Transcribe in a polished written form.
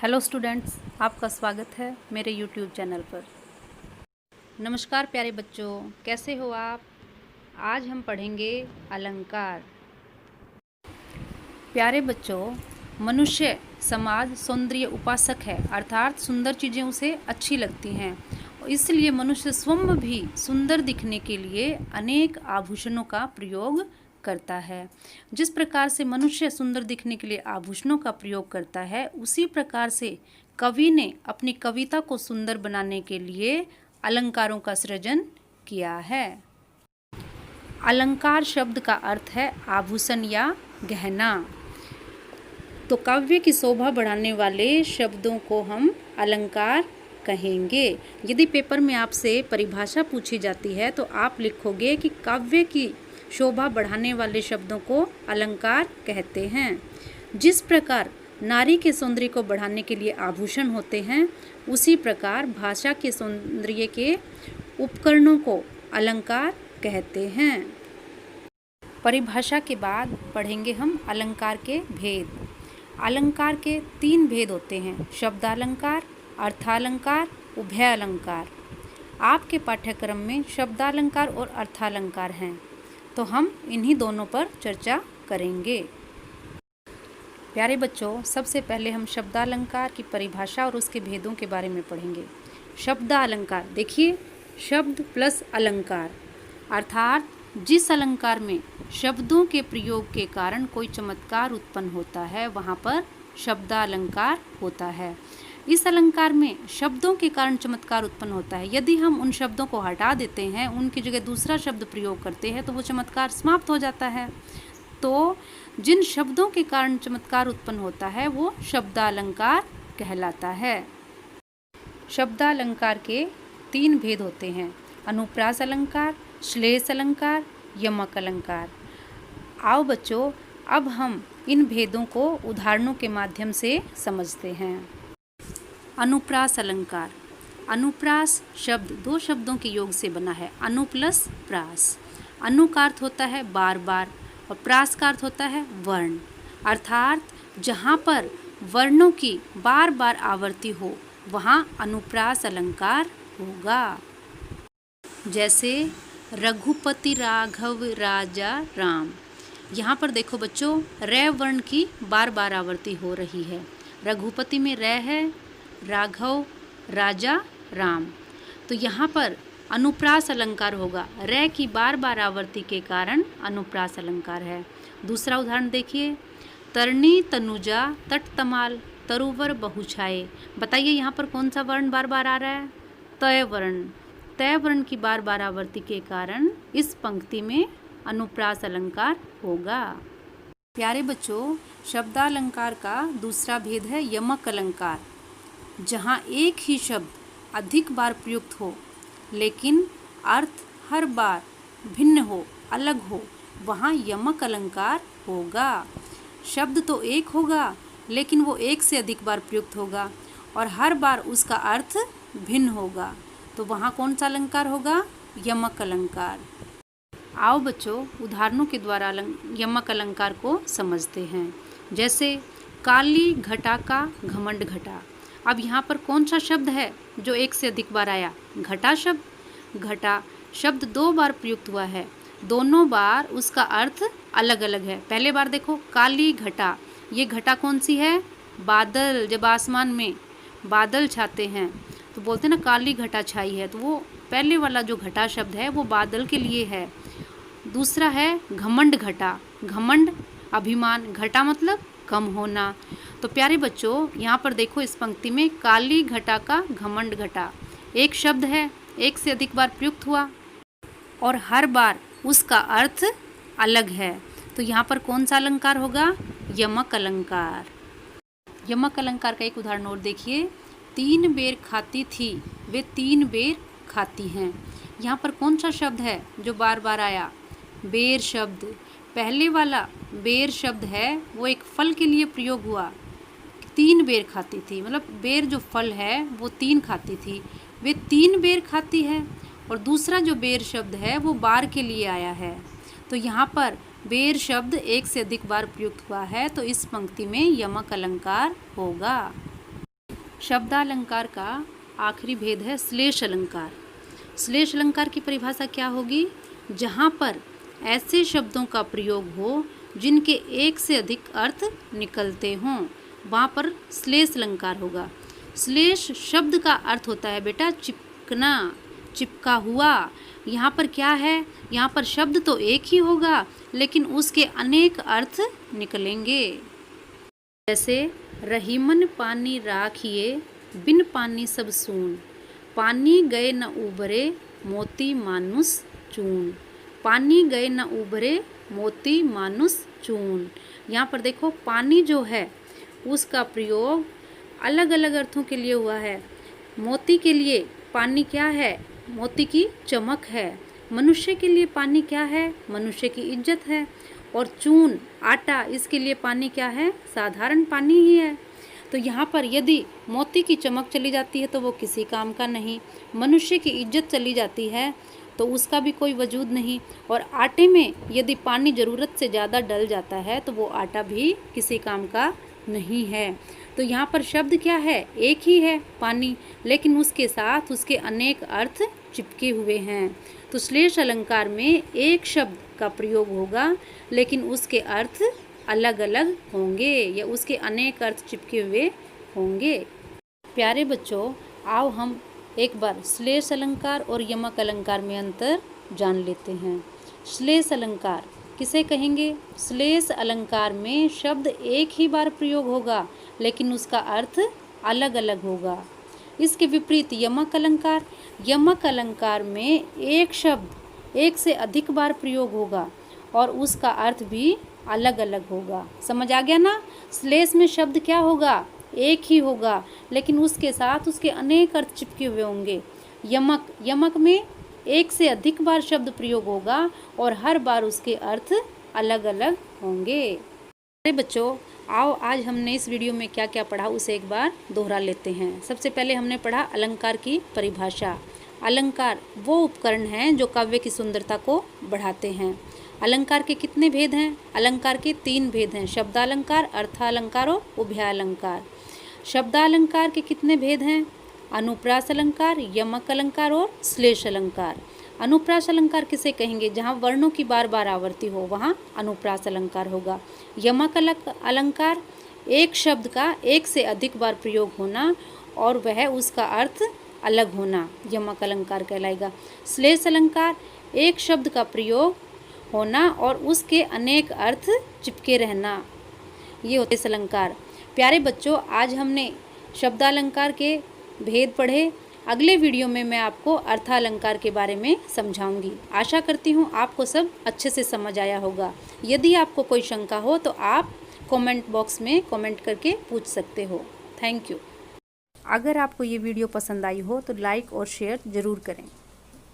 Hello students, आपका स्वागत है मेरे यूट्यूब चैनल पर। नमस्कार प्यारे बच्चों, कैसे हो आप। आज हम पढ़ेंगे अलंकार। प्यारे बच्चों, मनुष्य समाज सौंदर्य उपासक है, अर्थात सुंदर चीज़ें उसे अच्छी लगती हैं। इसलिए मनुष्य स्वयं भी सुंदर दिखने के लिए अनेक आभूषणों का प्रयोग करता है। जिस प्रकार से मनुष्य सुंदर दिखने के लिए आभूषणों का प्रयोग करता है, उसी प्रकार से कवि ने अपनी कविता को सुंदर बनाने के लिए अलंकारों का सृजन किया है। अलंकार शब्द का अर्थ है आभूषण या गहना। तो काव्य की शोभा बढ़ाने वाले शब्दों को हम अलंकार कहेंगे। यदि पेपर में आपसे परिभाषा पूछी जाती है तो आप लिखोगे कि काव्य की शोभा बढ़ाने वाले शब्दों को अलंकार कहते हैं। जिस प्रकार नारी के सौंदर्य को बढ़ाने के लिए आभूषण होते हैं, उसी प्रकार भाषा के सौंदर्य के उपकरणों को अलंकार कहते हैं। परिभाषा के बाद पढ़ेंगे हम अलंकार के भेद। अलंकार के 3 भेद होते हैं: शब्दालंकार, अर्थालंकार, उभय अलंकार। आपके पाठ्यक्रम में शब्दालंकार और अर्थालंकार हैं, तो हम इन्हीं दोनों पर चर्चा करेंगे। प्यारे बच्चों, सबसे पहले हम शब्दालंकार की परिभाषा और उसके भेदों के बारे में पढ़ेंगे। शब्दालंकार, देखिए, शब्द प्लस अलंकार, अर्थात जिस अलंकार में शब्दों के प्रयोग के कारण कोई चमत्कार उत्पन्न होता है, वहाँ पर शब्दालंकार होता है। इस अलंकार में शब्दों के कारण चमत्कार उत्पन्न होता है। यदि हम उन शब्दों को हटा देते हैं, उनकी जगह दूसरा शब्द प्रयोग करते हैं, तो वो चमत्कार समाप्त हो जाता है। तो जिन शब्दों के कारण चमत्कार उत्पन्न होता है, वो शब्दालंकार कहलाता है। शब्दालंकार के 3 भेद होते हैं: अनुप्रास अलंकार, श्लेष अलंकार, यमक अलंकार। आओ बच्चों, अब हम इन भेदों को उदाहरणों के माध्यम से समझते हैं। अनुप्रास अलंकार। अनुप्रास शब्द 2 शब्दों के योग से बना है, अनु प्लस प्रास। अनु का अर्थ होता है बार बार और प्रास का अर्थ होता है वर्ण, अर्थात जहाँ पर वर्णों की बार बार आवर्ती हो, वहाँ अनुप्रास अलंकार होगा। जैसे रघुपति राघव राजा राम। यहाँ पर देखो बच्चों, रै वर्ण की बार बार आवर्ती हो रही है। रघुपति में रै है, राघव राजा राम। तो यहाँ पर अनुप्रास अलंकार होगा। रै की बार बार आवर्ती के कारण अनुप्रास अलंकार है। दूसरा उदाहरण देखिए, तरनी तनुजा तट तमाल तरुवर बहुछाए। बताइए यहाँ पर कौन सा वर्ण बार बार आ रहा है? तय वर्ण। तय वर्ण की बार बार आवर्ती के कारण इस पंक्ति में अनुप्रास अलंकार होगा। प्यारे बच्चों, शब्दालंकार का दूसरा भेद है यमक अलंकार। जहाँ एक ही शब्द अधिक बार प्रयुक्त हो, लेकिन अर्थ हर बार भिन्न हो, अलग हो, वहाँ यमक अलंकार होगा। शब्द तो एक होगा, लेकिन वो एक से अधिक बार प्रयुक्त होगा और हर बार उसका अर्थ भिन्न होगा, तो वहाँ कौन सा अलंकार होगा? यमक अलंकार। आओ बच्चों, उदाहरणों के द्वारा यमक अलंकार को समझते हैं। जैसे काली घटा का घमंड घटा। अब यहाँ पर कौन सा शब्द है जो एक से अधिक बार आया? घटा शब्द। घटा शब्द 2 बार प्रयुक्त हुआ है, दोनों बार उसका अर्थ अलग अलग है। पहले बार देखो, काली घटा। ये घटा कौन सी है? बादल। जब आसमान में बादल छाते हैं तो बोलते हैं ना, काली घटा छाई है, तो वो पहले वाला जो घटा शब्द है वो बादल के लिए है। दूसरा है घमंड घटा। घमंड अभिमान, घटा मतलब कम होना। तो प्यारे बच्चों, यहाँ पर देखो, इस पंक्ति में काली घटा का घमंड घटा एक शब्द है, एक से अधिक बार प्रयुक्त हुआ और हर बार उसका अर्थ अलग है, तो यहाँ पर कौन सा अलंकार होगा? यमक अलंकार। यमक अलंकार का एक उदाहरण और देखिए, 3 बेर खाती थी वे 3 बेर खाती हैं। यहाँ पर कौन सा शब्द है जो बार बार आया? बेर शब्द। पहले वाला बेर शब्द है वो एक फल के लिए प्रयोग हुआ, 3 बेर खाती थी, मतलब बेर जो फल है वो 3 खाती थी, वे 3 बेर खाती है। और दूसरा जो बेर शब्द है वो बार के लिए आया है, तो यहाँ पर बेर शब्द एक से अधिक बार प्रयुक्त हुआ है, तो इस पंक्ति में यमक अलंकार होगा। शब्दालंकार का आखिरी भेद है श्लेष अलंकार। श्लेष अलंकार की परिभाषा क्या होगी? जहाँ पर ऐसे शब्दों का प्रयोग हो जिनके एक से अधिक अर्थ निकलते हों, वहाँ पर श्लेष अलंकार होगा। श्लेष शब्द का अर्थ होता है बेटा चिपकना, चिपका हुआ। यहाँ पर क्या है? यहाँ पर शब्द तो एक ही होगा लेकिन उसके अनेक अर्थ निकलेंगे। जैसे रहीमन पानी राखिए, बिन पानी सब सून, पानी गए न उबरे, मोती मानुस चून। पानी गए न उबरे, मोती मानुस चून। यहाँ पर देखो पानी जो है उसका प्रयोग अलग अलग अर्थों के लिए हुआ है। मोती के लिए पानी क्या है? मोती की चमक है। मनुष्य के लिए पानी क्या है? मनुष्य की इज्जत है। और चून, आटा, इसके लिए पानी क्या है? साधारण पानी ही है। तो यहाँ पर यदि मोती की चमक चली जाती है तो वो किसी काम का नहीं, मनुष्य की इज्जत चली जाती है तो उसका भी कोई वजूद नहीं, और आटे में यदि पानी ज़रूरत से ज़्यादा डल जाता है तो वो आटा भी किसी काम का नहीं है। तो यहाँ पर शब्द क्या है? एक ही है, पानी, लेकिन उसके साथ उसके अनेक अर्थ चिपके हुए हैं। तो श्लेष अलंकार में एक शब्द का प्रयोग होगा लेकिन उसके अर्थ अलग अलग होंगे या उसके अनेक अर्थ चिपके हुए होंगे। प्यारे बच्चों, आओ हम एक बार श्लेष अलंकार और यमक अलंकार में अंतर जान लेते हैं। श्लेष अलंकार किसे कहेंगे? श्लेष अलंकार में शब्द एक ही बार प्रयोग होगा लेकिन उसका अर्थ अलग अलग होगा। इसके विपरीत यमक अलंकार, यमक अलंकार में एक शब्द एक से अधिक बार प्रयोग होगा और उसका अर्थ भी अलग अलग होगा। समझ आ गया ना? श्लेष में शब्द क्या होगा? एक ही होगा लेकिन उसके साथ उसके अनेक अर्थ चिपके हुए होंगे। यमक में एक से अधिक बार शब्द प्रयोग होगा और हर बार उसके अर्थ अलग अलग होंगे। अरे बच्चों, आओ आज हमने इस वीडियो में क्या क्या पढ़ा उसे एक बार दोहरा लेते हैं। सबसे पहले हमने पढ़ा अलंकार की परिभाषा। अलंकार वो उपकरण हैं जो काव्य की सुंदरता को बढ़ाते हैं। अलंकार के कितने भेद हैं? अलंकार के 3 भेद हैं, शब्दालंकार, अर्थालंकार और उभयालंकार। शब्दालंकार के कितने भेद हैं? अनुप्रास अलंकार, यमक अलंकार और श्लेष अलंकार। अनुप्रास अलंकार किसे कहेंगे? जहाँ वर्णों की बार बार आवृत्ति हो वहाँ अनुप्रास अलंकार होगा। यमक अलंकार एक शब्द का एक से अधिक बार प्रयोग होना और वह उसका अर्थ अलग होना यमक अलंकार कहलाएगा। श्लेष अलंकार एक शब्द का प्रयोग होना और उसके अनेक अर्थ चिपके रहना, ये होते श्लेष अलंकार। प्यारे बच्चों, आज हमने शब्दालंकार के भेद पढ़े। अगले वीडियो में मैं आपको अर्थालंकार के बारे में समझाऊंगी। आशा करती हूँ आपको सब अच्छे से समझ आया होगा। यदि आपको कोई शंका हो तो आप कमेंट बॉक्स में कमेंट करके पूछ सकते हो। Thank you. अगर आपको ये वीडियो पसंद आई हो तो लाइक और शेयर ज़रूर करें।